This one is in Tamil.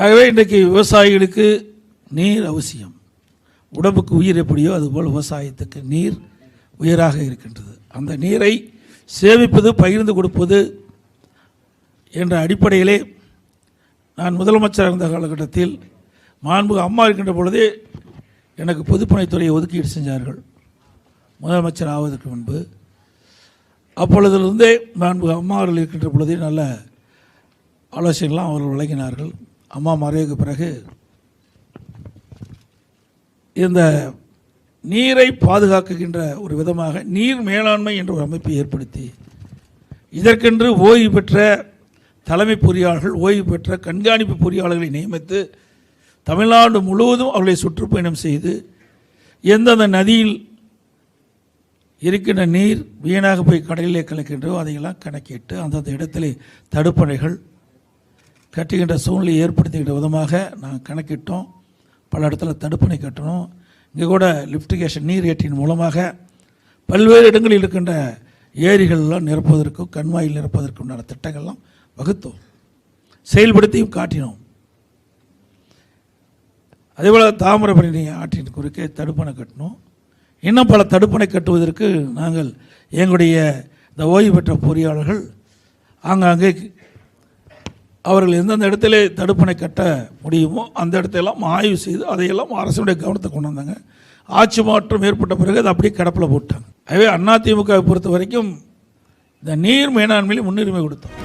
ஆகவே இன்றைக்கு விவசாயிகளுக்கு நீர் அவசியம். உடம்புக்கு உயிர் எப்படியோ அதுபோல் விவசாயத்துக்கு நீர் உயிராக இருக்கின்றது. அந்த நீரை சேமிப்பது, பகிர்ந்து கொடுப்பது என்ற அடிப்படையிலே நான் முதலமைச்சர் இருந்த காலகட்டத்தில் மாண்புமிகு அம்மா இருக்கின்ற பொழுதே எனக்கு பொதுப்பணித்துறையை ஒதுக்கீடு செஞ்சார்கள் முதலமைச்சர் ஆவதற்கு முன்பு. அப்பொழுதிலிருந்தே மாண்புமிகு அம்மா அவர்கள் இருக்கின்ற பொழுதே நல்ல ஆலோசனைகள்லாம் அவர்கள் வழங்கினார்கள். அம்மா மறைவுக்கு பிறகு இந்த நீரை பாதுகாக்கின்ற ஒரு விதமாக நீர் மேலாண்மை என்ற ஒரு அமைப்பை ஏற்படுத்தி இதற்கென்று ஓய்வு பெற்ற தலைமை பொறியாளர்கள், ஓய்வு பெற்ற கண்காணிப்பு பொறியாளர்களை நியமித்து தமிழ்நாடு முழுவதும் அவர்களை சுற்றுப்பயணம் செய்து எந்தெந்த நதியில் இருக்கின்ற நீர் வீணாக போய் கடலிலே கலக்கின்றோ அதையெல்லாம் கணக்கிட்டு அந்தந்த இடத்திலே தடுப்பணைகள் கட்டுகின்ற சூழ்நிலையை ஏற்படுத்துகின்ற விதமாக நாங்கள் கணக்கிட்டோம். பல இடத்துல தடுப்பணை கட்டணும். இங்கே கூட லிஃப்டிகேஷன் நீர் ஏற்றின் மூலமாக பல்வேறு இடங்களில் இருக்கின்ற ஏரிகள்லாம் நிரப்புவதற்கும் கண்மாயில் நிரப்புவதற்கும் உண்டான திட்டங்கள்லாம் வகுத்தோம், செயல்படுத்தியும் காட்டினோம். அதேபோல் தாமிரபரணி ஆற்றின் குறுக்கே தடுப்பணை கட்டணும். இன்னும் பல தடுப்பணை கட்டுவதற்கு நாங்கள் எங்களுடைய இந்த ஓய்வு பெற்ற பொறியாளர்கள் ஆங்காங்கே அவர்கள் எந்தெந்த இடத்துல தடுப்பணை கட்ட முடியுமோ அந்த இடத்தையெல்லாம் ஆய்வு செய்து அதையெல்லாம் அரசுடைய கவனத்தை கொண்டு வந்தாங்க. ஆட்சி மாற்றம் ஏற்பட்ட பிறகு அதை அப்படியே கிடப்பில் போட்டாங்க. ஆகவே அதிமுகவை பொறுத்த வரைக்கும் இந்த நீர் மேலாண்மையில் முன்னுரிமை கொடுத்தோம்.